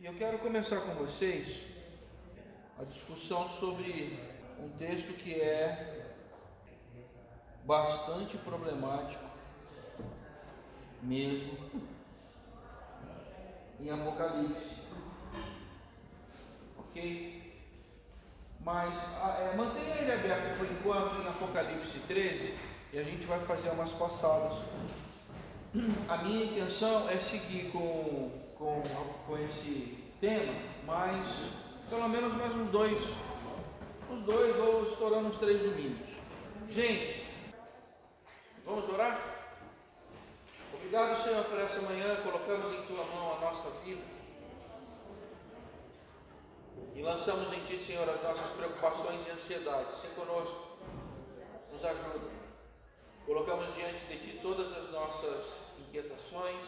Eu quero começar com vocês a discussão sobre um texto que é bastante problemático mesmo em Apocalipse, ok? Mas mantenha ele aberto por enquanto em Apocalipse 13 e a gente vai fazer umas passadas. A minha intenção é seguir com esse tema, mas pelo menos mais uns dois ou estourando uns 3 domingos. Gente, vamos orar? Obrigado, Senhor, por essa manhã. Colocamos em Tua mão a nossa vida e lançamos em Ti, Senhor, as nossas preocupações e ansiedades. Se conosco, nos ajuda. Colocamos diante de Ti todas as nossas inquietações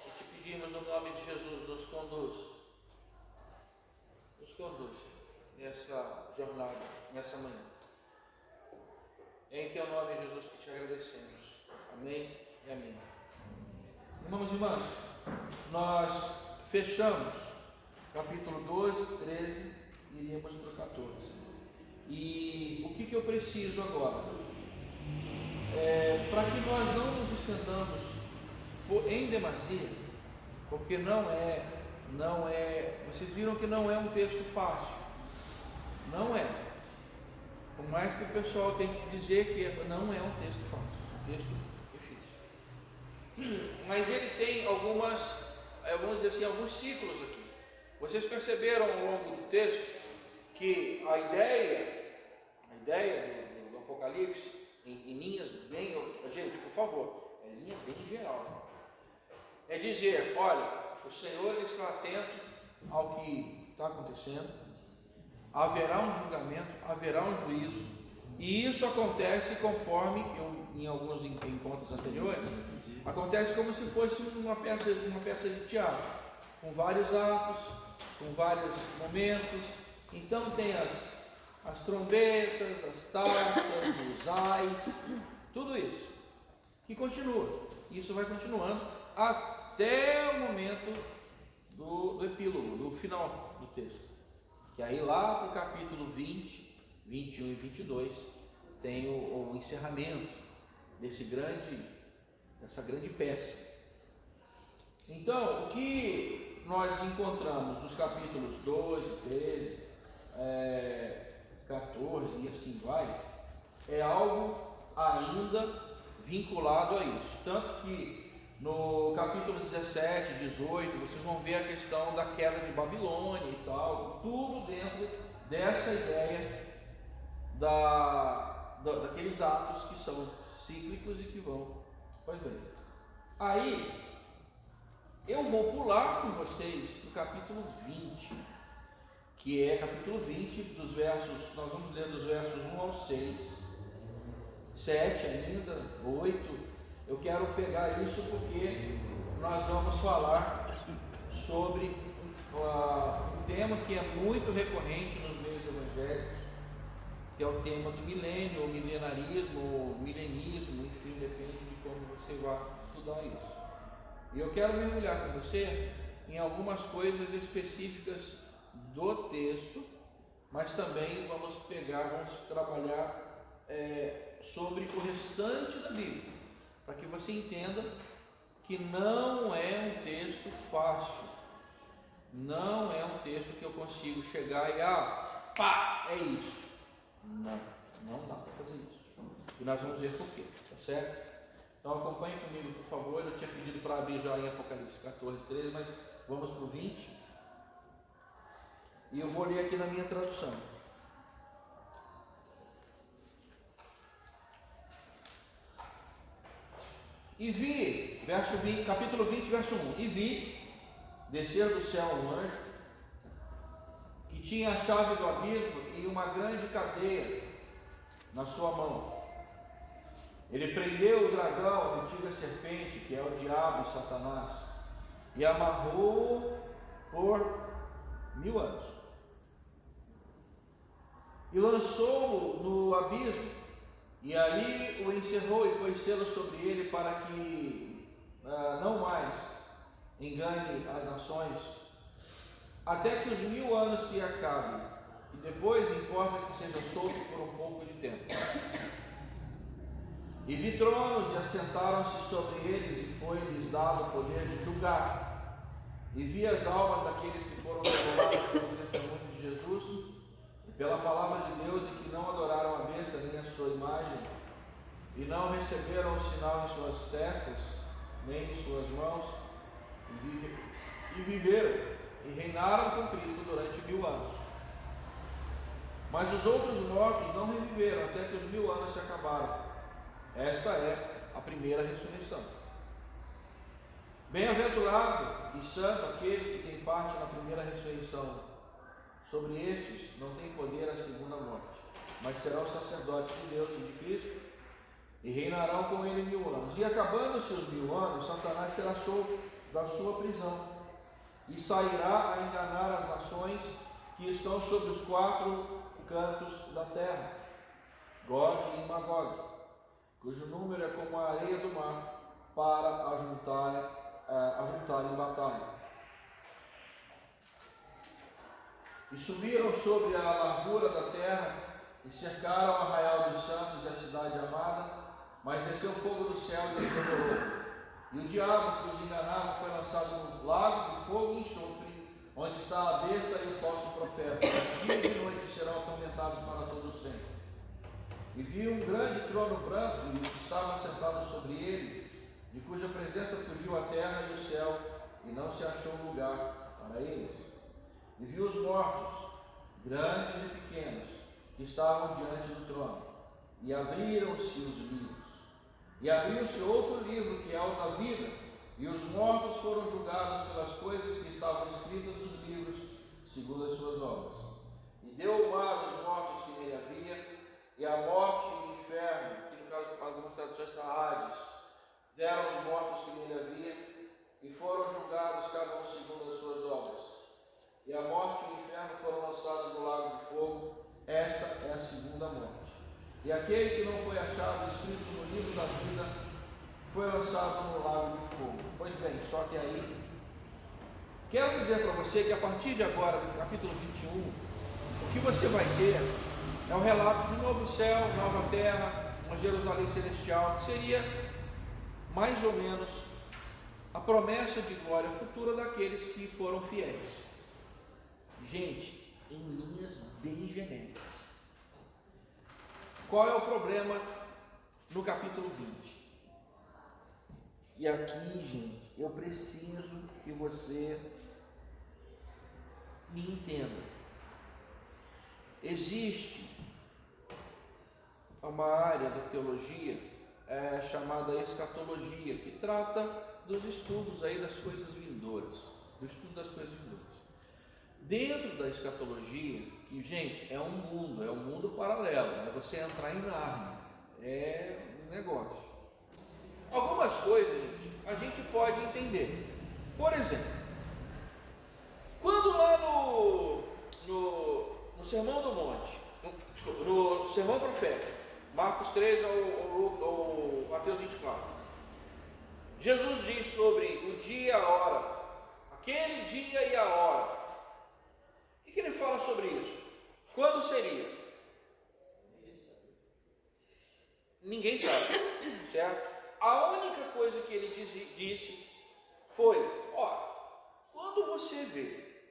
e Te pedimos no nome de Jesus, nos conduz nessa jornada, nessa manhã. É em Teu nome, Jesus, que Te agradecemos. Amém e amém. Irmãos e irmãs, nós fechamos capítulo 12, 13 e iríamos para o 14. E o que eu preciso agora? Para que nós não nos estendamos em demasia, porque não é, vocês viram que não é um texto fácil, não é, por mais que o pessoal tenha que dizer que não é um texto fácil, é um texto difícil, mas ele tem algumas, vamos dizer assim, alguns ciclos aqui. Vocês perceberam ao longo do texto que a ideia do Apocalipse, em linhas bem, gente, por favor, é linha bem geral, é dizer, olha, o Senhor está atento ao que está acontecendo, haverá um julgamento, haverá um juízo, e isso acontece conforme, em alguns encontros anteriores, acontece como se fosse uma peça de teatro, com vários atos, com vários momentos. Então tem as trombetas, as taças, os ais, tudo isso, que continua. Isso vai continuando até o momento do epílogo, do final do texto. Que aí lá para o capítulo 20, 21 e 22, tem o encerramento dessa grande peça. Então, o que nós encontramos nos capítulos 12, 13, 14 e assim vai, é algo ainda vinculado a isso. Tanto que no capítulo 17, 18, vocês vão ver a questão da queda de Babilônia e tal, tudo dentro dessa ideia daqueles atos que são cíclicos e que vão. Pois bem, aí eu vou pular com vocês para o capítulo 20, que é capítulo 20, dos versos, nós vamos ler dos versos 1 ao 6, 7 ainda, 8, eu quero pegar isso porque nós vamos falar sobre um tema que é muito recorrente nos meios evangélicos, que é o tema do milênio, ou milenarismo, ou milenismo, enfim, depende de como você vai estudar isso. E eu quero mergulhar com você em algumas coisas específicas do texto, mas também vamos trabalhar sobre o restante da Bíblia, para que você entenda que não é um texto fácil, não é um texto que eu consigo chegar e é isso. Não dá para fazer isso. E nós vamos ver por quê, tá certo? Então acompanhe comigo, por favor. Eu tinha pedido para abrir já em Apocalipse 14, 13, mas vamos para o 20. E eu vou ler aqui na minha tradução. E vi, capítulo 20, verso 1. E vi descer do céu um anjo que tinha a chave do abismo e uma grande cadeia na sua mão. Ele prendeu o dragão, a antiga serpente, que é o diabo e Satanás, e amarrou-o por 1000 anos. E lançou-o no abismo, e ali o encerrou e pôs selo sobre ele para que não mais engane as nações, até que os 1000 anos se acabem, e depois importa que seja solto por um pouco de tempo. E vi tronos, e assentaram-se sobre eles, e foi-lhes dado o poder de julgar. E vi as almas daqueles que foram derrubados pelo testemunho de Jesus e pela palavra de Deus, e que não adoraram a besta nem a sua imagem, e não receberam o sinal em suas testas, nem em suas mãos, e viveram e reinaram com Cristo durante 1000 anos. Mas os outros mortos não reviveram até que os 1000 anos se acabaram. Esta é a primeira ressurreição. Bem-aventurado e santo aquele que tem parte na primeira ressurreição. Sobre estes não tem poder a segunda morte, mas serão sacerdotes de Deus e de Cristo, e reinarão com ele 1000 anos. E acabando-se os 1000 anos, Satanás será solto da sua prisão, e sairá a enganar as nações que estão sobre os 4 cantos da terra, Gog e Magog, cujo número é como a areia do mar, para ajuntar em batalha. E subiram sobre a largura da terra, e cercaram o arraial dos santos e a cidade amada, mas desceu fogo do céu e os devorou. E o diabo que os enganava foi lançado no lago de fogo e enxofre, onde está a besta e o falso profeta. Dia e de noite serão atormentados para todo sempre. E vi um grande trono branco, e o que estava sentado sobre ele, de cuja presença fugiu a terra e o céu, e não se achou lugar para eles. E vi os mortos, grandes e pequenos, que estavam diante do trono, e abriram-se os livros. E abriu-se outro livro, que é o da vida, e os mortos foram julgados pelas coisas que estavam escritas nos livros, segundo as suas obras. E deu o mar os mortos que nele havia, e a morte e o inferno, que no caso algumas traduções está Hades, deram os mortos que nele havia, e foram julgados cada um segundo as suas obras. E a morte e o inferno foram lançados no lago de fogo. Esta é a segunda morte. E aquele que não foi achado escrito no livro da vida foi lançado no lago de fogo. Pois bem, só que aí quero dizer para você que a partir de agora, no capítulo 21, o que você vai ter é um relato de novo céu, nova terra, uma Jerusalém celestial, que seria mais ou menos a promessa de glória futura daqueles que foram fiéis. Gente, em linhas bem genéricas. Qual é o problema no capítulo 20? E aqui, gente, eu preciso que você me entenda. Existe uma área da teologia chamada escatologia, que trata dos estudos aí das coisas vindouras, do estudo das coisas vindouras. Dentro da escatologia, que, gente, é um mundo paralelo, é você entrar em Nárnia, é um negócio. Algumas coisas, gente, a gente pode entender. Por exemplo, quando lá no Sermão do Monte, no Sermão Profético, Marcos 3 ou Mateus 24, Jesus diz sobre o dia e a hora, aquele dia e a hora. O que ele fala sobre isso? Quando seria? Ninguém sabe, certo? A única coisa que ele disse foi: quando você vê,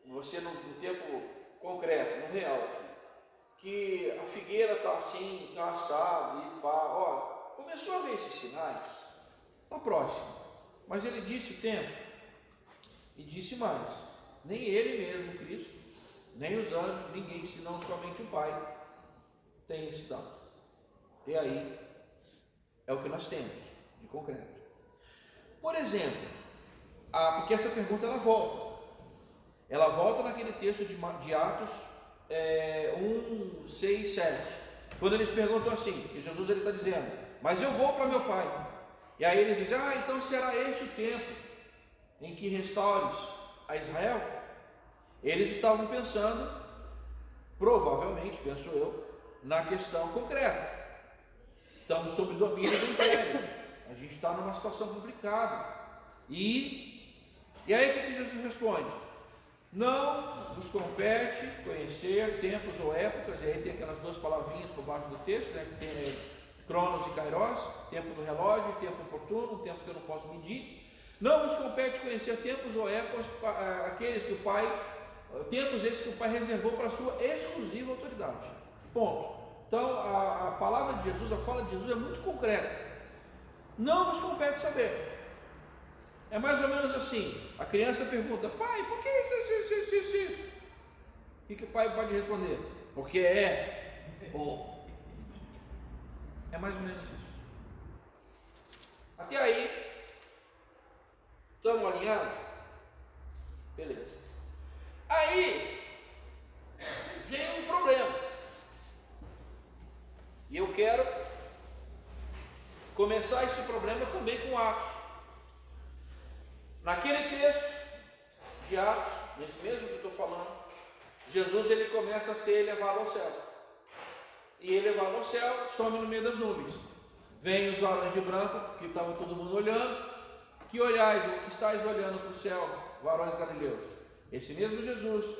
você no tempo concreto, no real, que a figueira está assim, está assada e pá, começou a ver esses sinais, está próximo. Mas ele disse o tempo e disse mais: nem ele mesmo, Cristo, nem os anjos, ninguém, senão somente o Pai, tem esse dado. E aí é o que nós temos de concreto. Por exemplo, porque essa pergunta ela volta naquele texto de Atos 1, 6, 7, quando eles perguntam assim, que Jesus está dizendo: mas eu vou para meu Pai. E aí eles dizem: então será este o tempo em que restaures a Israel? Eles estavam pensando, provavelmente, penso eu, na questão concreta. Estamos sob domínio do império, a gente está numa situação complicada, E aí o que Jesus responde? Não nos compete conhecer tempos ou épocas, e aí tem aquelas duas palavrinhas por baixo do texto, né? Tem Cronos e Kairos, tempo do relógio, tempo oportuno, tempo que eu não posso medir. Não nos compete conhecer tempos ou épocas, aqueles que o Pai, tempos esses que o Pai reservou para a sua exclusiva autoridade. Ponto. Então a palavra de Jesus, a fala de Jesus é muito concreta. Não nos compete saber. É mais ou menos assim, a criança pergunta: pai, por que isso? O que o pai pode responder? Porque é bom. É mais ou menos isso. Até aí, estamos alinhados? Beleza. Aí, vem um problema. E eu quero começar esse problema também com Atos. Naquele texto de Atos, nesse mesmo que eu estou falando, Jesus ele começa a ser elevado ao céu. E elevado ao céu, some no meio das nuvens. Vem os varões de branco, que estava todo mundo olhando. Que olhais, o que estáis olhando para o céu, varões galileus? Esse mesmo Jesus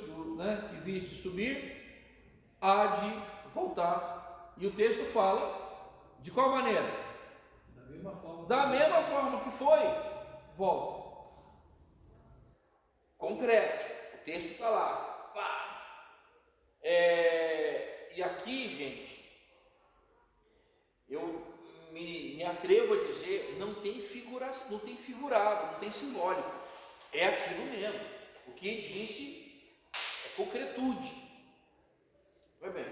que viste subir, há de voltar. E o texto fala de qual maneira? Da mesma forma que foi, volta. Concreto, o texto está lá. Pá. E aqui, gente, eu me atrevo a dizer, não tem figuração, não tem figurado, não tem simbólico. É aquilo mesmo. O que disse é concretude. Vai bem.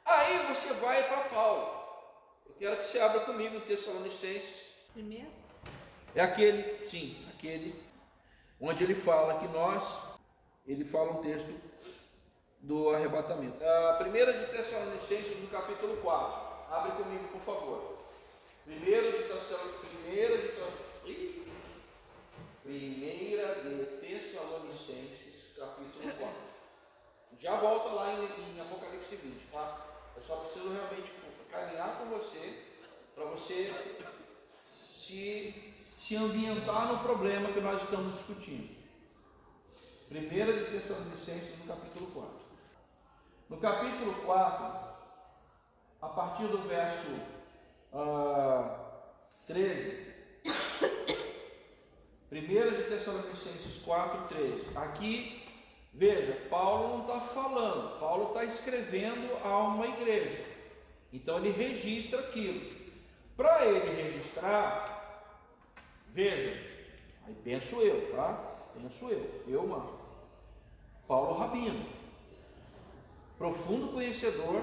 Aí você vai para Paulo. Eu quero que você abra comigo em Tessalonicenses. Primeiro? É aquele onde ele fala que ele fala um texto do arrebatamento. Primeira de Tessalonicenses, no capítulo 4. Abre comigo, por favor. Primeira de Tessalonicenses, capítulo 4. Já volta lá em Apocalipse 20, tá? Eu só preciso realmente caminhar com você, para você se ambientar no problema que nós estamos discutindo. Primeira de Tessalonicenses, no capítulo 4. No capítulo 4, a partir do verso 13, 1 de Tessalonicenses 4, 13. Aqui, veja, Paulo não está falando, Paulo está escrevendo a uma igreja. Então ele registra aquilo. Para ele registrar, veja, aí penso eu, tá? Marco. Paulo Rabino, profundo conhecedor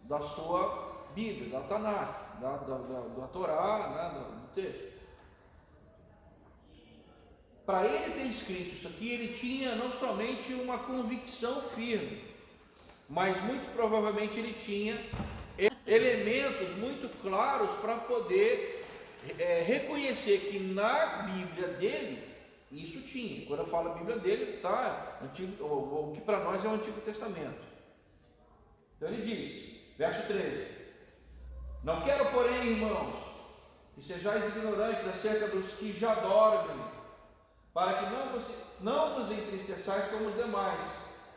da sua Bíblia, da Tanakh, da Torá, né, do texto. Para ele ter escrito isso aqui, ele tinha não somente uma convicção firme, mas muito provavelmente ele tinha elementos muito claros para poder reconhecer que na Bíblia dele, isso tinha. Quando eu falo a Bíblia dele, tá, o que para nós é o Antigo Testamento. Então ele diz, verso 13: não quero, porém, irmãos, que sejais ignorantes acerca dos que já dormem, para que não vos entristeçais como os demais,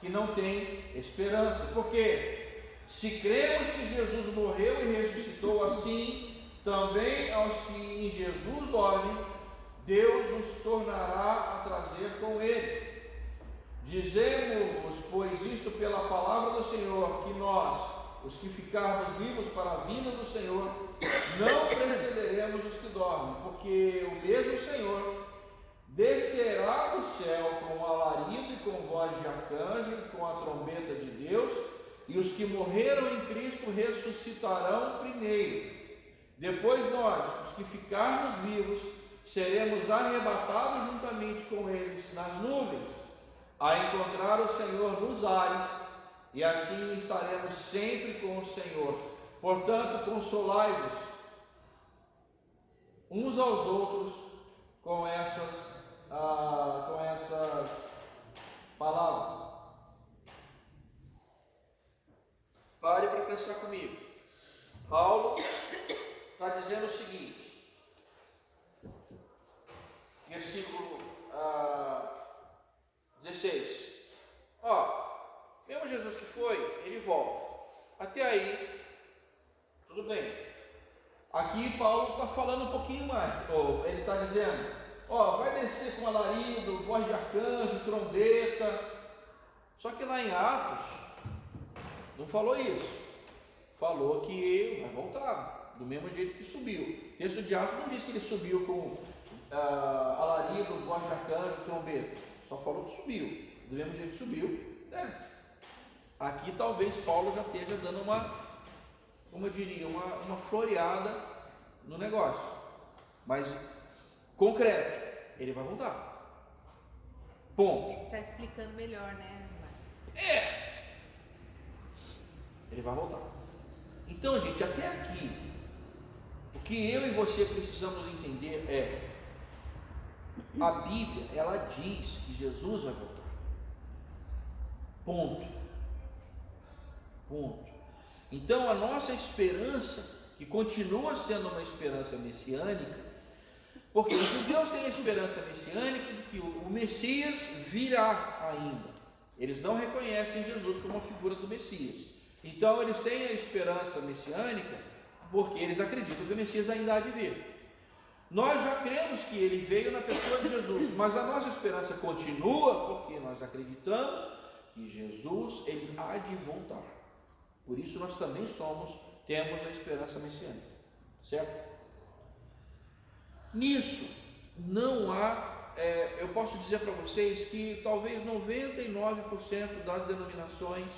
que não têm esperança. Porque se cremos que Jesus morreu e ressuscitou, assim também aos que em Jesus dormem, Deus nos tornará a trazer com ele. Dizemos-vos, pois, isto pela palavra do Senhor, que nós, os que ficarmos vivos para a vinda do Senhor, não precederemos os que dormem, porque o mesmo Senhor descerá do céu com alarido e com voz de arcanjo e com a trombeta de Deus, e os que morreram em Cristo ressuscitarão primeiro. Depois nós, os que ficarmos vivos, seremos arrebatados juntamente com eles nas nuvens, a encontrar o Senhor nos ares, e assim estaremos sempre com o Senhor. Portanto, consolai-vos uns aos outros com essas palavras. Pare para pensar comigo. Paulo está dizendo o seguinte: Paulo está falando um pouquinho mais. Ele está dizendo, vai descer com alarido, voz de arcanjo, trombeta. Só que lá em Atos não falou isso. Falou que vai voltar do mesmo jeito que subiu. O texto de Atos não diz que ele subiu com alarido, voz de arcanjo, trombeta. Só falou que subiu. Do mesmo jeito que subiu, desce. Aqui talvez Paulo já esteja dando uma floreada no negócio. Mas concreto, ele vai voltar. Ponto. Está explicando melhor, né? Ele vai voltar. Então, gente, até aqui, o que eu e você precisamos entender é: a Bíblia, ela diz que Jesus vai voltar. Ponto. Então, a nossa esperança, que continua sendo uma esperança messiânica, porque os judeus têm a esperança messiânica de que o Messias virá ainda. Eles não reconhecem Jesus como a figura do Messias. Então, eles têm a esperança messiânica porque eles acreditam que o Messias ainda há de vir. Nós já cremos que ele veio na pessoa de Jesus, mas a nossa esperança continua porque nós acreditamos que Jesus, ele há de voltar. Por isso nós também temos a esperança messiânica, certo? Nisso não há, eu posso dizer para vocês que talvez 99% das denominações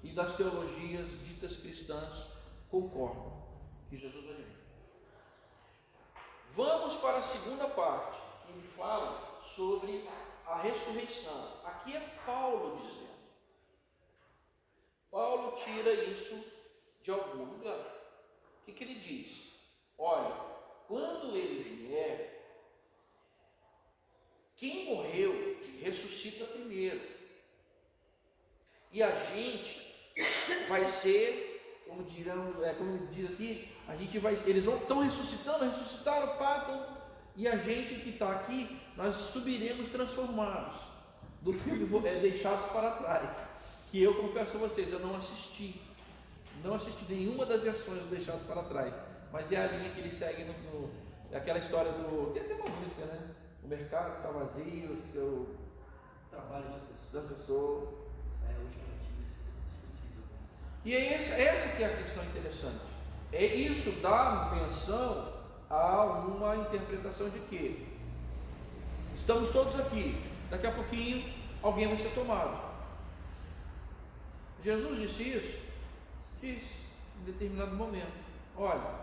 e das teologias ditas cristãs concordam que Jesus vai vir. Vamos para a segunda parte, que me fala sobre a ressurreição. Aqui é Paulo dizendo. Paulo tira isso de algum lugar. O que ele diz? Olha, quando ele vier, quem morreu ressuscita primeiro. E a gente vai ser, como diz aqui, eles estão ressuscitaram, patam, e a gente que está aqui, nós subiremos transformados. Do filme Deixados para Trás. Que eu confesso a vocês, eu não assisti nenhuma das versões do Deixado para Trás, mas é a linha que ele segue aquela história tem até uma música, né? O mercado está vazio, o seu trabalho de assessor. Essa é a última notícia. E é essa que é a questão interessante. Isso dá menção a uma interpretação de que estamos todos aqui, daqui a pouquinho alguém vai ser tomado. Jesus disse isso? Disse, em determinado momento. Olha,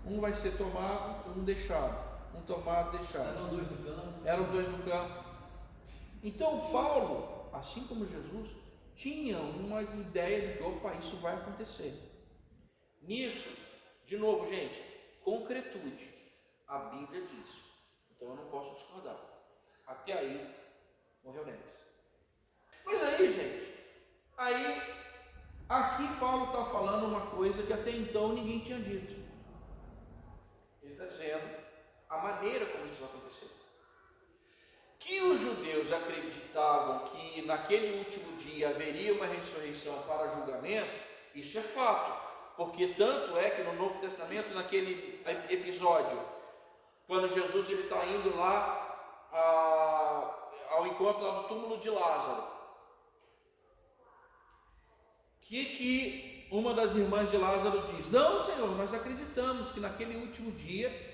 um vai ser tomado, um deixado. Um tomado, deixado. Eram dois no campo. Então Paulo, assim como Jesus, tinha uma ideia de que, isso vai acontecer. Nisso, de novo, gente, concretude. A Bíblia diz. Então eu não posso discordar. Até aí, morreu Neves. Mas aí, gente, aqui Paulo está falando uma coisa que até então ninguém tinha dito. Ele está dizendo a maneira como isso vai acontecer. Que os judeus acreditavam que naquele último dia haveria uma ressurreição para julgamento, isso é fato. Porque tanto é que no Novo Testamento, naquele episódio, quando Jesus está indo lá ao encontro lá do túmulo de Lázaro, que uma das irmãs de Lázaro diz: não, Senhor, nós acreditamos que naquele último dia.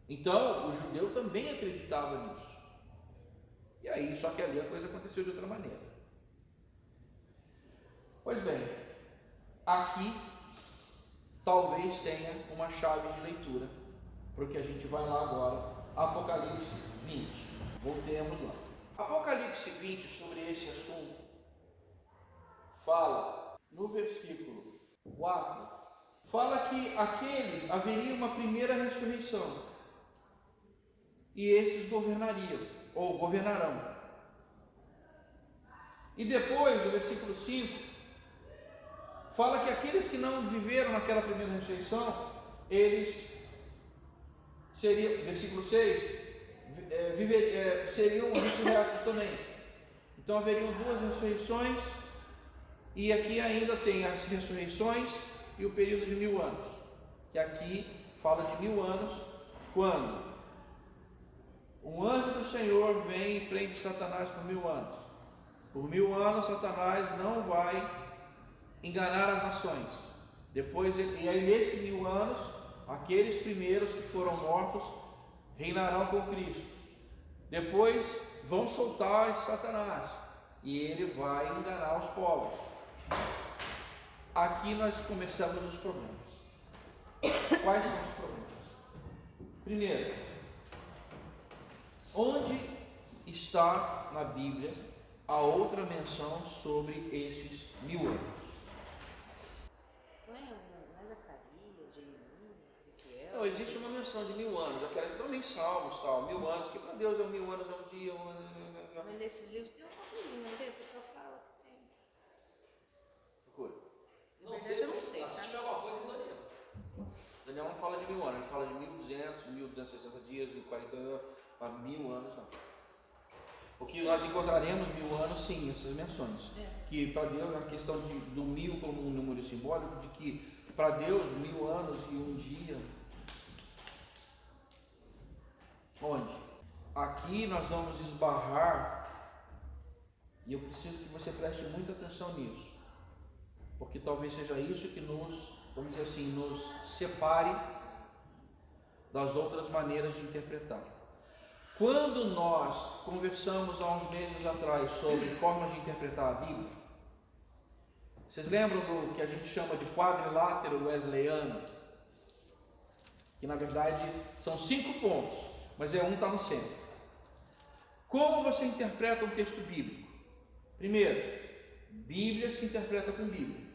Então o judeu também acreditava nisso. E aí, só que ali a coisa aconteceu de outra maneira. Pois bem, aqui talvez tenha uma chave de leitura para o que a gente vai lá agora, Apocalipse 20. Voltemos lá. Apocalipse 20, sobre esse assunto, fala no versículo 4, fala que haveria uma primeira ressurreição e esses governariam, ou governarão. E depois, no versículo 5, fala que aqueles que não viveram naquela primeira ressurreição, eles seriam, versículo 6, seriam ressurretos também. Então haveriam duas ressurreições. E aqui ainda tem as ressurreições e o período de 1000 anos, que aqui fala de 1000 anos, quando um anjo do Senhor vem e prende Satanás por 1000 anos. Por 1000 anos Satanás não vai enganar as nações. Depois, e aí nesses 1000 anos, aqueles primeiros que foram mortos reinarão com Cristo. Depois vão soltar Satanás e ele vai enganar os povos. Aqui nós começamos os problemas. Quais são os problemas? Primeiro, onde está na Bíblia a outra menção sobre esses 1000 anos? Não é Zacarias, Jeremias, Ezequiel? Não, existe uma menção de 1000 anos, aquela que também salmos, tal, 1000 anos, que para Deus é 1000 anos, é um dia, Mas nesses livros tem uma coisinha, não tem? A pessoa fala que tem. Procura. Não Verdade, sei, eu não sei, se tá? tiver alguma coisa, eu daria. Daniel não fala de 1000 anos, ele fala de 1200, 1260 dias, 1040 anos, mas 1000 anos não. O que nós encontraremos 1000 anos, sim, essas menções. Que para Deus, a questão do 1000 como um número simbólico, de que para Deus 1000 anos e um dia. Onde? Aqui nós vamos esbarrar, e eu preciso que você preste muita atenção nisso, porque talvez seja isso que nos, vamos dizer assim, nos separe das outras maneiras de interpretar. Quando nós conversamos há uns meses atrás sobre formas de interpretar a Bíblia, vocês lembram do que a gente chama de quadrilátero wesleyano? Que na verdade são 5 pontos, mas um está no centro. Como você interpreta um texto bíblico? Primeiro, Bíblia se interpreta com Bíblia.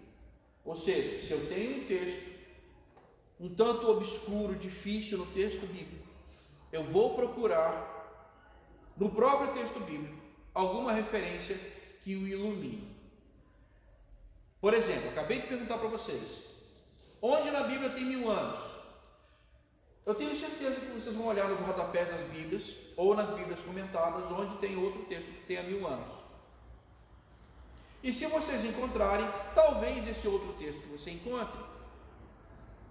Ou seja, se eu tenho um texto um tanto obscuro, difícil no texto bíblico, eu vou procurar no próprio texto bíblico alguma referência que o ilumine. Por exemplo, acabei de perguntar para vocês, onde na Bíblia tem 1000 anos? Eu tenho certeza que vocês vão olhar nos rodapés das Bíblias ou nas Bíblias comentadas, onde tem outro texto que tenha 1000 anos. E se vocês encontrarem, talvez esse outro texto que você encontre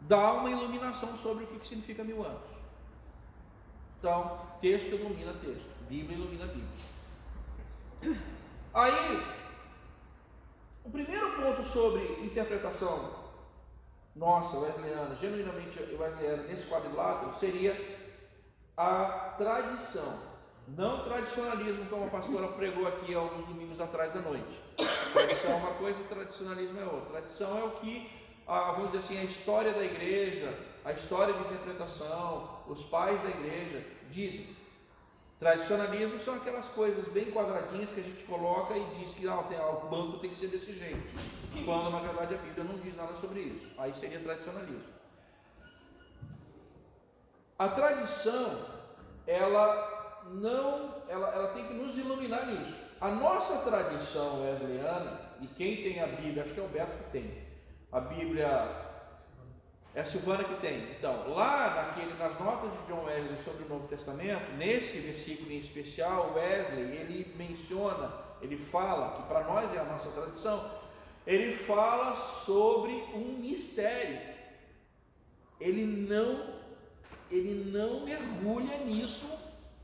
dá uma iluminação sobre o que significa 1000 anos. Então, texto ilumina texto, Bíblia ilumina Bíblia. Aí, o primeiro ponto sobre interpretação nossa, wesleyana, genuinamente wesleyana, nesse quadrilátero, seria a tradição. Não tradicionalismo, como a pastora pregou aqui alguns domingos atrás à noite. Tradição é uma coisa, tradicionalismo é outra. Tradição é o que, vamos dizer assim, a história da igreja, a história de interpretação, os pais da igreja dizem. Tradicionalismo são aquelas coisas bem quadradinhas que a gente coloca e diz que o banco tem que ser desse jeito, quando na verdade a Bíblia não diz nada sobre isso. Aí seria tradicionalismo. A tradição, ela tem que nos iluminar nisso. A nossa tradição wesleyana, e quem tem a Bíblia, acho que é o Beto que tem, a Bíblia é a Silvana que tem. Então, lá nas notas de John Wesley sobre o Novo Testamento, nesse versículo em especial, Wesley, ele menciona, ele fala, que para nós é a nossa tradição, ele fala sobre um mistério. Ele não mergulha nisso,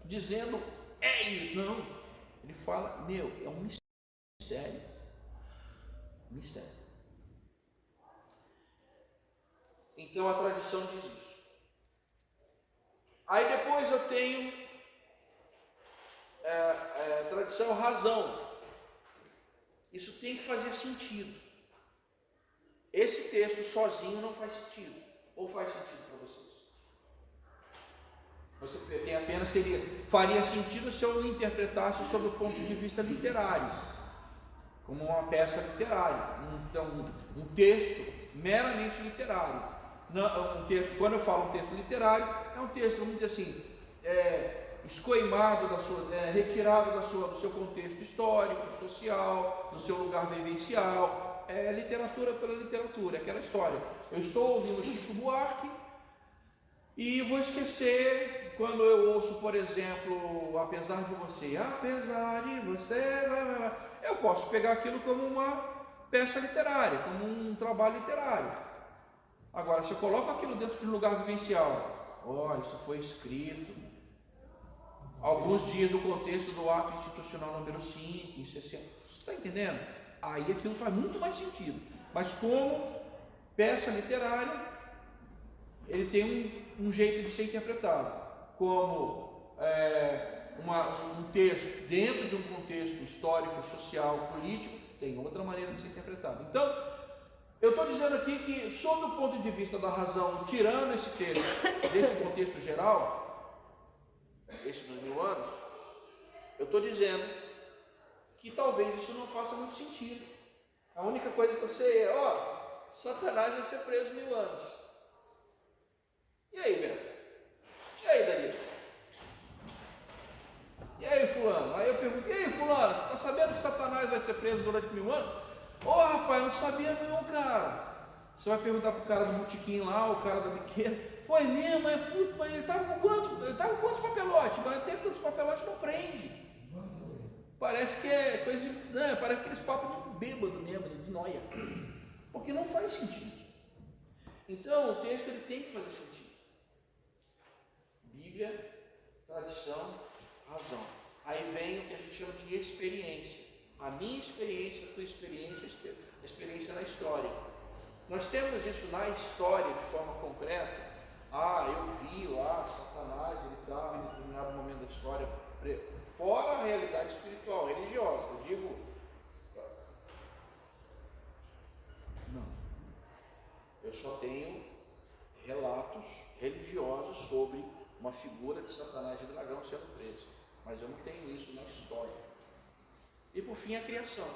dizendo, é isso, não. Ele fala, é um mistério. Mistério. Então a tradição diz isso. Aí depois eu tenho tradição, razão. Isso tem que fazer sentido. Esse texto sozinho não faz sentido. Ou faz sentido para vocês? Você tem apenas faria sentido se eu interpretasse sob o ponto de vista literário, como uma peça literária. Então, um texto meramente literário. Não, quando eu falo um texto literário, é um texto, vamos dizer assim, escoimado, retirado do seu contexto histórico, social, do seu lugar vivencial. É literatura pela literatura, aquela história. Eu estou ouvindo Chico Buarque e vou esquecer quando eu ouço, por exemplo, apesar de você, eu posso pegar aquilo como uma peça literária, como um trabalho literário. Agora, se eu coloco aquilo dentro de um lugar vivencial, isso foi escrito alguns dias do contexto do ato institucional número 5, em 60, você está entendendo? Aí aquilo faz muito mais sentido. Mas como peça literária, ele tem um jeito de ser interpretado, como um texto dentro de um contexto histórico, social, político, tem outra maneira de ser interpretado. Então, eu estou dizendo aqui que, sob o ponto de vista da razão, tirando esse texto desse contexto geral, esse dos 1000 anos, eu estou dizendo que talvez isso não faça muito sentido. A única coisa que eu sei é, Satanás vai ser preso 1000 anos. E aí, Beto? E aí, Danilo? E aí, fulano? Aí eu pergunto, e aí, fulano, você está sabendo que Satanás vai ser preso durante 1000 anos? Rapaz, não sabia não, cara. Você vai perguntar pro cara do botequim lá, o cara da biqueira, é mesmo, mas ele estava com quanto? Ele estava com quantos papelotes? Mas até tantos papelotes não prende. Parece que é coisa de. Parece aqueles papos de bêbado mesmo, de noia. Porque não faz sentido. Então o texto ele tem que fazer sentido. Bíblia, tradição, razão. Aí vem o que a gente chama de experiência. A minha experiência, a tua experiência, a experiência na história. Nós temos isso na história de forma concreta. Eu vi lá Satanás, ele estava em determinado momento da história, fora a realidade espiritual, religiosa. Eu digo, não. Eu só tenho relatos religiosos sobre uma figura de Satanás e dragão sendo preso. Mas eu não tenho isso na história. E por fim a criação.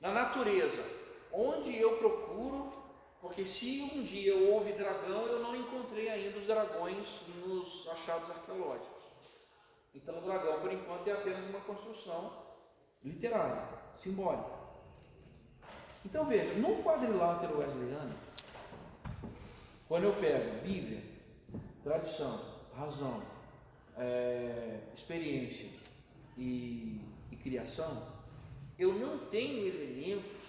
Na natureza, onde eu procuro, porque se um dia houve dragão, eu não encontrei ainda os dragões nos achados arqueológicos. Então o dragão, por enquanto, é apenas uma construção literária, simbólica. Então veja, no quadrilátero wesleyano, quando eu pego Bíblia, tradição, razão, experiência e criação, eu não tenho elementos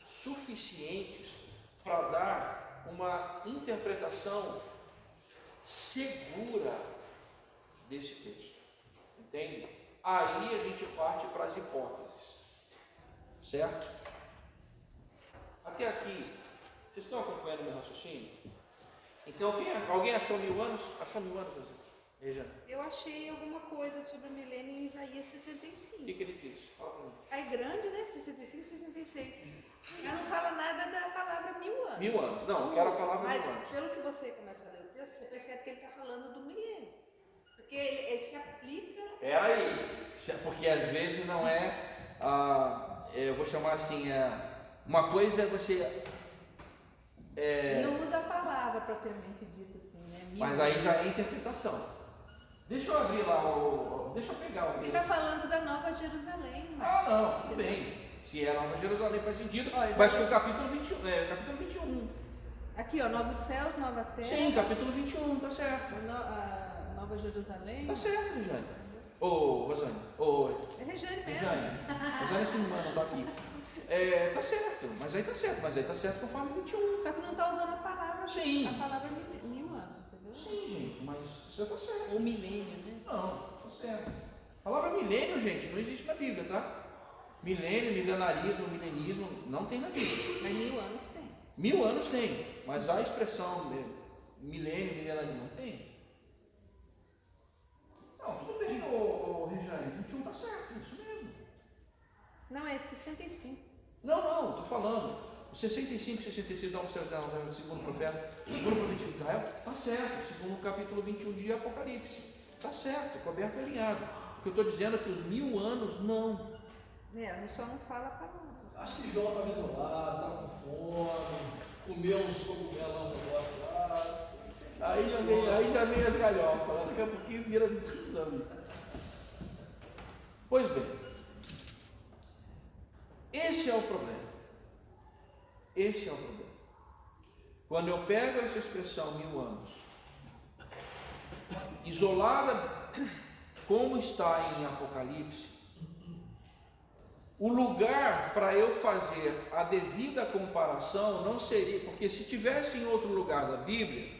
suficientes para dar uma interpretação segura desse texto, entende? Aí a gente parte para as hipóteses, certo? Até aqui, vocês estão acompanhando o meu raciocínio? Então, alguém achou 1000 anos? Achou 1000 anos, José? Veja. Eu achei alguma coisa sobre o milênio em Isaías 65. O que ele diz? Fala para mim. É grande, né? 65, 66. Mas não fala nada da palavra 1000 anos. 1000 anos. Não, eu quero a palavra 1000 anos. Mas pelo que você começa a ler o texto, você percebe que ele está falando do milênio. Porque ele se aplica... Peraí. Porque às vezes não eu vou chamar assim, uma coisa é você... Ele não usa a palavra propriamente dita assim, né? Mas aí já é interpretação. Deixa eu abrir lá deixa eu pegar o Ele está falando da Nova Jerusalém. Não, tudo bem. Se é Nova Jerusalém faz sentido, mas foi o capítulo 21. Aqui, novos céus, nova terra. Sim, capítulo 21, tá certo. A Nova Jerusalém. Tá certo, Rejane. Rosane. É Rejane mesmo. Rosane é sua irmã, não tá aqui. Tá certo, mas aí tá certo conforme 21. Só que não está usando a palavra. Sim. A palavra 1000 anos, entendeu? Sim, gente, mas você tá certo. Ou milênio, né? Não, tá certo. A palavra milênio, gente, não existe na Bíblia, tá? Milênio, milenarismo, milenismo, não tem na Bíblia. Mas 1000 anos tem. 1000 anos tem, mas a expressão milênio, milenarismo, não tem. Não, tudo bem, Rejane, 21 tá certo, é isso mesmo. Não, é 65. Não, estou falando. 65, 66 dá um céu segundo o profeta, segundo o profeta de Israel, está certo, segundo o capítulo 21 de Apocalipse, está certo, coberto e alinhado. O que eu estou dizendo é que os 1000 anos não. Só não fala a palavra. Acho que João estava isolado, estava com fome, comeu uns cogumelos, um negócio lá. Aí já vem as galhofas, daqui a pouquinho vira discussão. Pois bem, esse é o problema. Quando eu pego essa expressão 1000 anos, isolada como está em Apocalipse, O lugar para eu fazer a devida comparação não seria, porque se tivesse em outro lugar da Bíblia,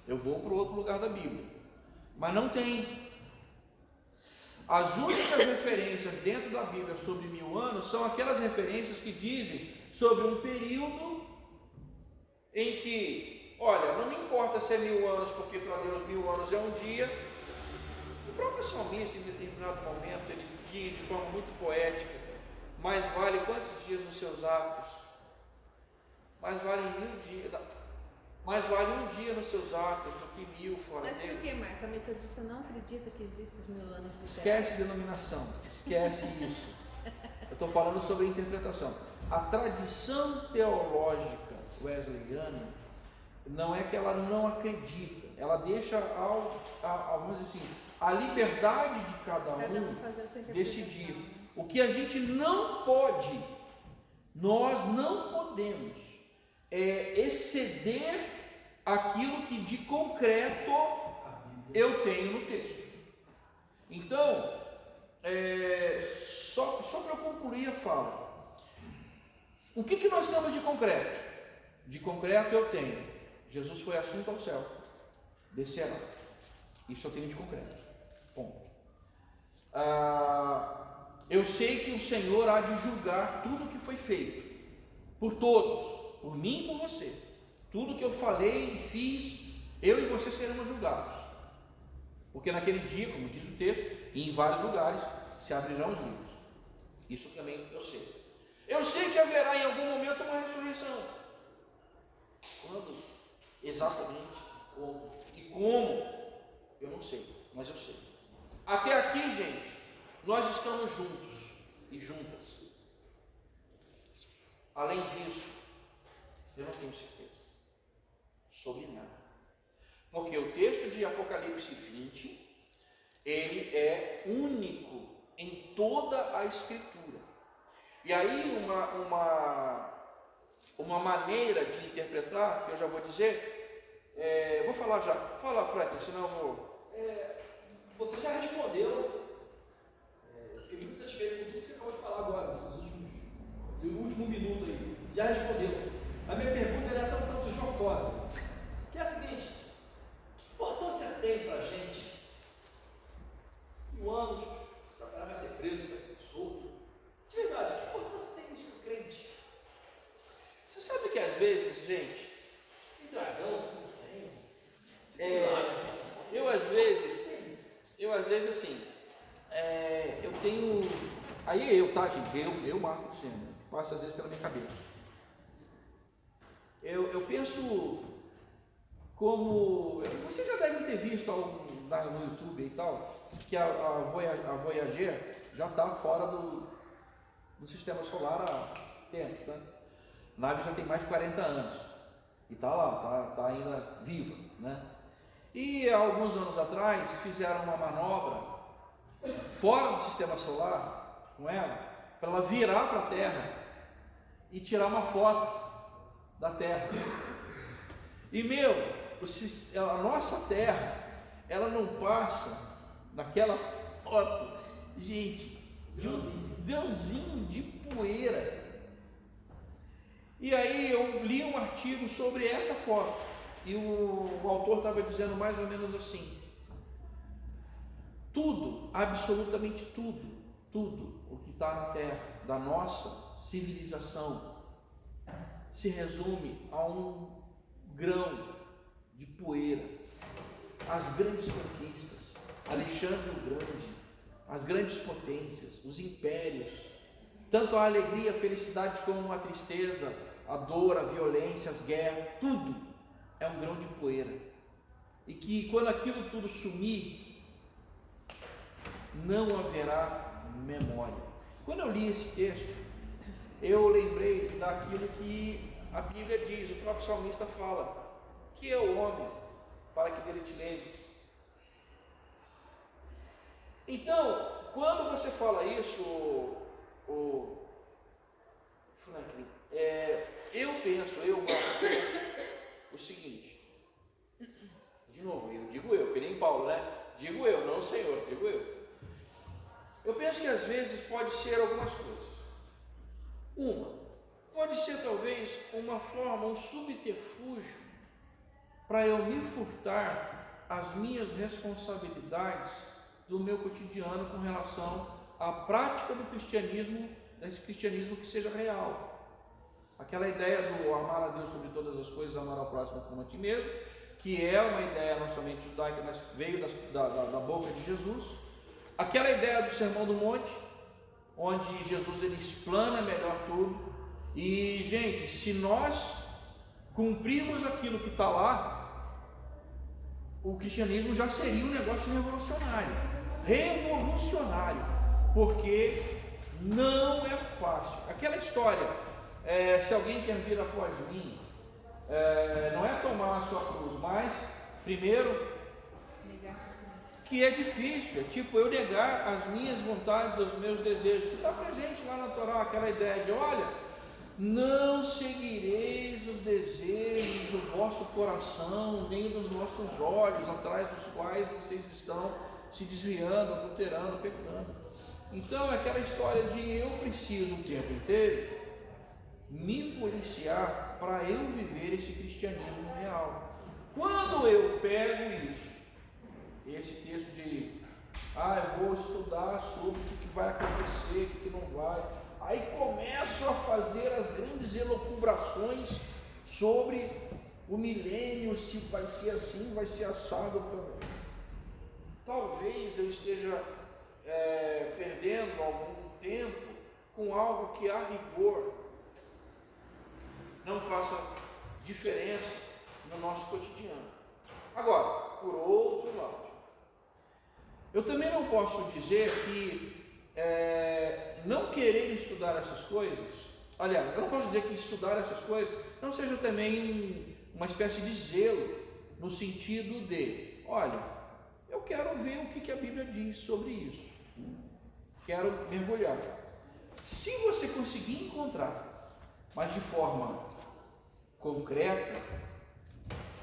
eu vou para o outro lugar da Bíblia, mas não tem. As únicas referências dentro da Bíblia sobre 1000 anos são aquelas referências que dizem sobre um período em que, olha, não me importa se é 1000 anos, porque para Deus 1000 anos é um dia. O próprio salmista, em determinado momento, ele diz de forma muito poética: mais vale quantos dias nos seus atos? Mais vale 1000 dias. Mais vale um dia nos seus atos do que 1000 fora Mas deles. por que, Marco? A metodista não acredita que existem os 1000 anos literais. Esquece denominação, esquece isso. Eu estou falando sobre a interpretação. A tradição teológica wesleyana não é que ela não acredita, ela deixa vamos dizer assim, a liberdade de cada um fazer a sua interpretação. decidir. O que a gente não pode, nós não podemos exceder aquilo que de concreto eu tenho no texto. Então, só para eu concluir a fala, o que nós temos de concreto? De concreto eu tenho: Jesus foi assunto ao céu, descerá. Isso eu tenho de concreto. Ponto. Eu sei que o Senhor há de julgar tudo que foi feito por todos, por mim e por você. Tudo que eu falei e fiz, eu e você seremos julgados, porque naquele dia, como diz o texto, e em vários lugares se abrirão os livros. Isso também eu sei. Eu sei que haverá em algum momento uma ressurreição. Quando? Exatamente. Como? E como? Eu não sei, mas eu sei. Até aqui, gente, nós estamos juntos e juntas. Além disso, eu não tenho certeza sobre nada, porque o texto de Apocalipse 20, ele é único em toda a Escritura. E aí uma maneira de interpretar, que eu já vou dizer, vou falar já. Fala, Franklin, senão eu vou... Você já respondeu. Eu fiquei muito satisfeito com tudo que você acabou de falar agora, esse último minuto aí. Já respondeu. A minha pergunta é tão tanto jocosa, que é a seguinte: que importância tem para a gente 1000 anos, Satanás vai ser preso, vai ser solto? De verdade, que importância tem isso para o crente? Você sabe que às vezes, gente, Tem dragão, se não tem? eu às vezes assim, eu tenho, aí eu, tá, gente, eu Marco Lucena, passa às vezes pela minha cabeça. Eu penso como, você já deve ter visto no YouTube e tal, que a Voyager já está fora do sistema solar há tempos, né? A nave já tem mais de 40 anos e está lá, está ainda viva, né? E há alguns anos atrás fizeram uma manobra fora do sistema solar com ela, para ela virar para a Terra e tirar uma foto da Terra. E a nossa Terra, ela não passa naquela foto, gente, de um grãozinho de poeira. E aí eu li um artigo sobre essa foto, e o autor estava dizendo mais ou menos assim: tudo, absolutamente tudo o que está na Terra, da nossa civilização, se resume a um grão de poeira. As grandes conquistas, Alexandre o Grande, as grandes potências, os impérios, tanto a alegria, a felicidade como a tristeza, a dor, a violência, as guerras, tudo é um grão de poeira. E que quando aquilo tudo sumir, não haverá memória. Quando eu li esse texto, eu lembrei daquilo que a Bíblia diz, o próprio salmista fala: que é o homem para que dele te lembres? Então, quando você fala isso, Franklin, eu penso o seguinte, de novo, eu digo eu, que nem Paulo, né? Digo eu, não o Senhor, digo eu. Eu penso que às vezes pode ser algumas coisas. Pode ser talvez uma forma, um subterfúgio para eu me furtar as minhas responsabilidades do meu cotidiano com relação à prática do cristianismo, desse cristianismo que seja real. Aquela ideia do amar a Deus sobre todas as coisas, amar ao próximo como a ti mesmo, que é uma ideia não somente judaica, mas veio da boca de Jesus. Aquela ideia do Sermão do Monte, onde Jesus ele explana melhor tudo. E, gente, se nós cumprirmos aquilo que está lá, o cristianismo já seria um negócio revolucionário, porque não é fácil. Aquela história, se alguém quer vir após mim, não é tomar a sua cruz, mas primeiro que é difícil, é tipo eu negar as minhas vontades, os meus desejos, que está presente lá na Torá, aquela ideia de, olha, não seguireis os desejos do vosso coração, nem dos vossos olhos, atrás dos quais vocês estão se desviando, adulterando, pecando. Então é aquela história de eu preciso o tempo inteiro me policiar para eu viver esse cristianismo real. Quando eu pego isso, esse texto de eu vou estudar sobre o que vai acontecer, o que não vai, aí começo a fazer as grandes elucubrações sobre o milênio, se vai ser assim, vai ser assado. Talvez eu esteja perdendo algum tempo com algo que a rigor não faça diferença no nosso cotidiano. Agora, por outro lado, eu também não posso dizer que não querer estudar essas coisas, aliás, eu não posso dizer que estudar essas coisas não seja também uma espécie de zelo, no sentido de, olha, eu quero ver o que a Bíblia diz sobre isso, quero mergulhar. Se você conseguir encontrar, mas de forma concreta,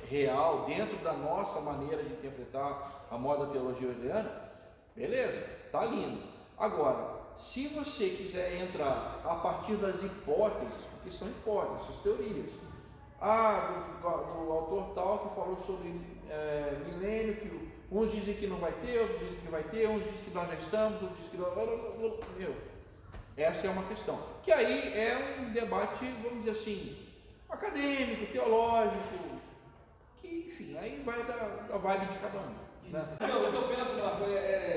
real, dentro da nossa maneira de interpretar a moda teologia wesleyana, beleza, tá lindo. Agora, se você quiser entrar a partir das hipóteses, porque são hipóteses, essas teorias, do autor tal que falou sobre milênio, que uns dizem que não vai ter, outros dizem que vai ter, uns dizem que nós já estamos, outros dizem que não. Essa é uma questão, que aí é um debate, vamos dizer assim, acadêmico, teológico, que enfim, aí vai da vibe de cada um. Né? O que eu penso,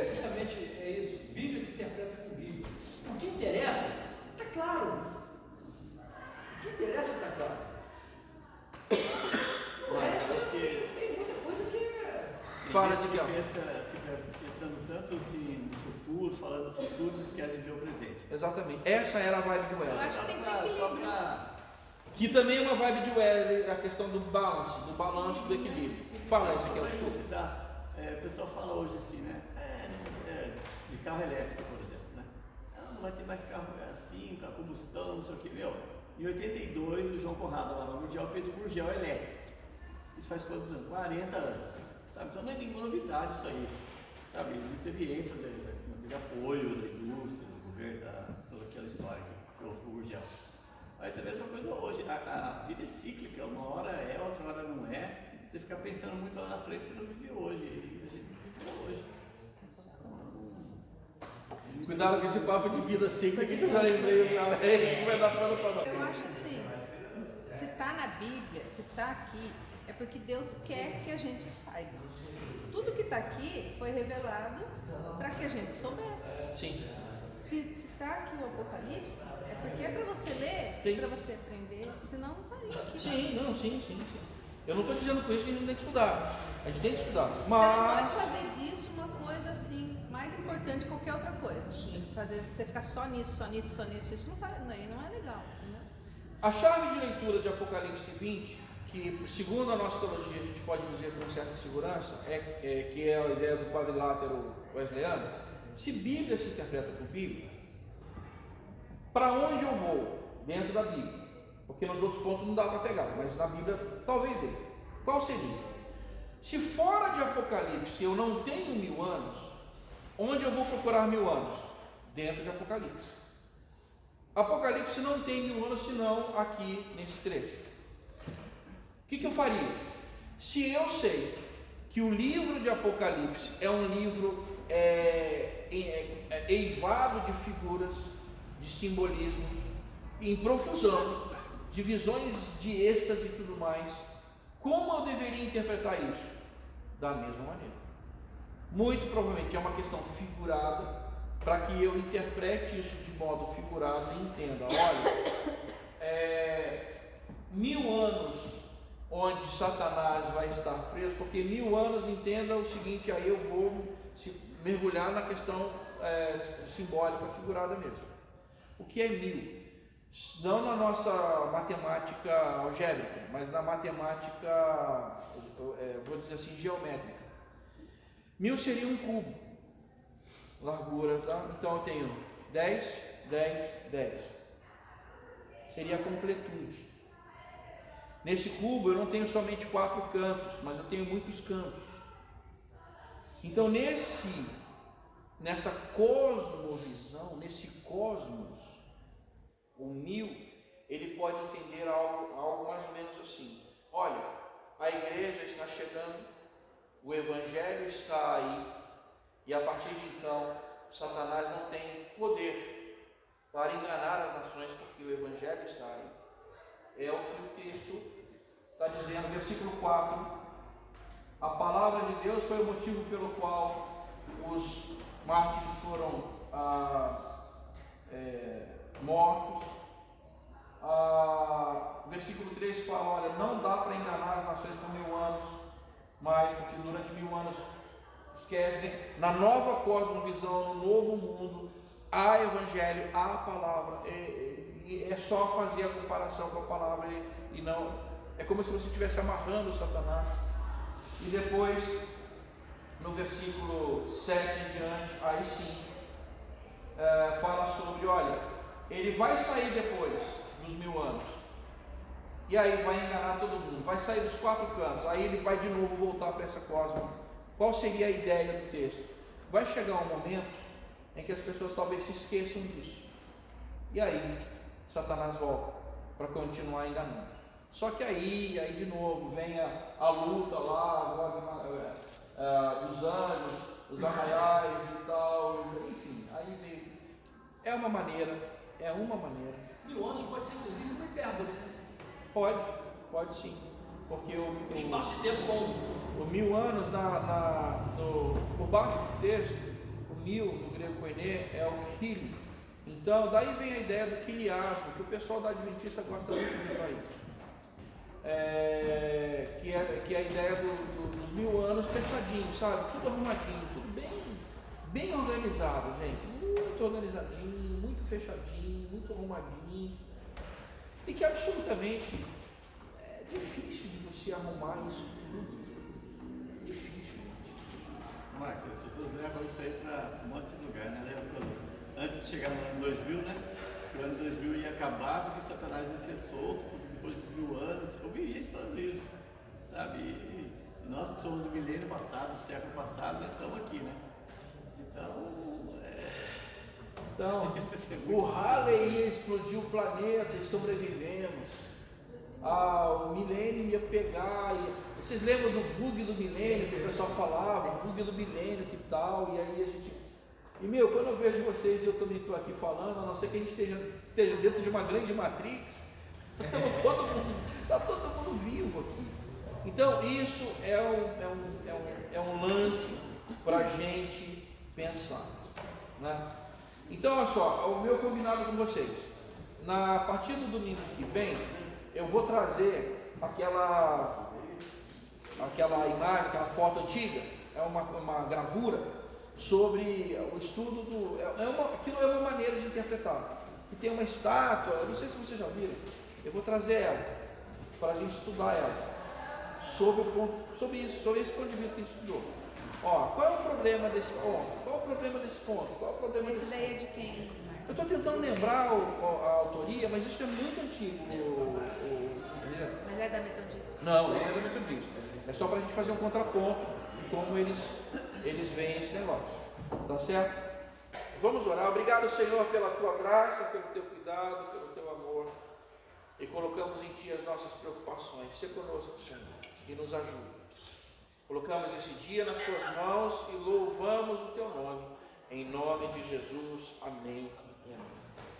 justamente isso. Bíblia se interpreta com Bíblia. O que interessa, está claro. O que interessa, está claro. O resto tem muita coisa que Fala de fica pensando tanto assim no futuro, falando do futuro, esquece de ver o presente. Exatamente. Essa era a vibe de Eu Wesley. acho que tem que ter equilíbrio. Que também é uma vibe de Wesley, a questão do balanço, do equilíbrio. Fala esse aqui, desculpa. O pessoal fala hoje assim, né? De carro elétrico, por exemplo, né? Não vai ter mais carro assim, com a combustão, não sei o que. Em 82, o João Conrado lá no Gurgel fez o Gurgel elétrico. Isso faz quantos anos? 40 anos. Sabe? Então não é nenhuma novidade isso aí. Sabe? Ele não teve ênfase, não teve apoio da indústria, do governo, toda aquela história que houve com o Gurgel. Mas é a mesma coisa hoje. A vida é cíclica, uma hora é, outra hora não é. Você ficar pensando muito lá na frente, você não vive hoje. E a gente vive hoje. Cuidado com esse papo de vida cíclica que eu já lembrei. Isso vai dar pano para nós. Eu acho assim, se está na Bíblia, se está aqui, é porque Deus quer que a gente saiba. Tudo que está aqui foi revelado para que a gente soubesse. Sim. Se está aqui o Apocalipse, é porque é para você ler, para você aprender, senão não estaria aqui. Sim. Eu não estou dizendo com isso que a gente não tem que estudar. A gente tem que estudar. Você não Mas pode fazer disso uma coisa assim, mais importante que qualquer outra coisa. Você ficar só nisso, isso não é legal. Né? a chave de leitura de Apocalipse 20, que segundo a nossa teologia a gente pode dizer com certa segurança, que é a ideia do quadrilátero wesleyano, se Bíblia se interpreta por Bíblia, para onde eu vou dentro da Bíblia? Porque nos outros pontos não dá para pegar, mas na Bíblia talvez dê. Qual seria? Se fora de Apocalipse eu não tenho 1000 anos, onde eu vou procurar 1000 anos? Dentro de Apocalipse. Apocalipse não tem 1000 anos senão aqui nesse trecho. O que eu faria? Se eu sei que o livro de Apocalipse é um livro eivado de figuras, de simbolismos, em profusão, de visões de êxtase e tudo mais, como eu deveria interpretar isso? Da mesma maneira. Muito provavelmente é uma questão figurada, para que eu interprete isso de modo figurado e entenda, olha, 1000 anos onde Satanás vai estar preso, porque 1000 anos, entenda o seguinte, aí eu vou mergulhar na questão simbólica, figurada mesmo. O que é 1000? Não na nossa matemática algébrica, mas na matemática, vou dizer assim, geométrica. 1000 seria um cubo, largura, tá? Então eu tenho 10, 10, 10. Seria a completude. Nesse cubo eu não tenho somente 4 cantos, mas eu tenho muitos cantos. Então nessa cosmovisão, nesse cosmos, o 1000, ele pode entender algo mais ou menos assim. Olha, a igreja está chegando, o evangelho está aí, e a partir de então, Satanás não tem poder para enganar as nações, porque o evangelho está aí. É o que o texto está dizendo, versículo 4. A palavra de Deus foi o motivo pelo qual os mártires foram mortos. Versículo 3 fala, olha, não dá para enganar as nações por 1000 anos, mas porque durante 1000 anos, esquecem, na nova cosmovisão, no novo mundo, há evangelho, há palavra, é só fazer a comparação com a palavra e não, é como se você estivesse amarrando Satanás. E depois, no versículo 7 em diante, aí sim, fala sobre, olha, ele vai sair depois dos 1000 anos, e aí vai enganar todo mundo, vai sair dos 4 cantos, aí ele vai de novo voltar para essa cosmo. Qual seria a ideia do texto? Vai chegar um momento em que as pessoas talvez se esqueçam disso, e aí Satanás volta para continuar enganando. Só que aí de novo vem a luta lá dos anjos, os arraiais e tal, enfim, aí vem. É uma maneira. 1000 anos pode ser inclusive uma hipérbole, né? Pode sim, porque o espaço de tempo bom. O 1000 anos por baixo do texto, o 1000 no grego koiné é o kili. Então daí vem a ideia do quiliasmo, que o pessoal da Adventista gosta muito de usar isso. Que é a ideia dos 1000 anos fechadinho, sabe? Tudo arrumadinho, tudo bem organizado, gente. Muito organizadinho, muito fechadinho, muito arrumadinho. E que absolutamente é difícil de você arrumar isso tudo. É difícil, gente. Marcos, as pessoas levam isso aí para um monte de lugar, né? Antes de chegar no ano 2000, né? Que o ano 2000 ia acabar porque o Satanás ia ser solto depois dos 1000 anos. Eu vi gente falando isso, sabe? E nós que somos do milênio passado, do século passado, estamos aqui, né? Então, o Halley ia explodir o planeta e sobrevivemos. O milênio ia pegar. Vocês lembram do bug do milênio que o pessoal falava? Bug do milênio, que tal? E aí a gente. E quando eu vejo vocês, eu também estou aqui falando, a não ser que a gente esteja dentro de uma grande Matrix, está todo mundo vivo aqui. Então, isso é um lance para a gente pensar, né? Então, olha só, o meu combinado com vocês, a partir do domingo que vem, eu vou trazer aquela imagem, aquela foto antiga, é uma gravura sobre o estudo aquilo é uma maneira de interpretar, que tem uma estátua, não sei se vocês já viram, eu vou trazer ela, para a gente estudar ela, sobre esse ponto de vista que a gente estudou. Qual é o problema desse ponto? Qual é o problema desse ponto? Qual é o problema Essa ideia de quem? Eu estou tentando lembrar a autoria, mas isso é muito antigo. Mas é da Metodista? Não é da Metodista. É só para a gente fazer um contraponto de como eles veem esse negócio. Tá certo? Vamos orar. Obrigado, Senhor, pela tua graça, pelo teu cuidado, pelo teu amor. E colocamos em ti as nossas preocupações. Seja conosco, Senhor, e nos ajude. Colocamos esse dia nas tuas mãos e louvamos o teu nome. Em nome de Jesus. Amém e amém.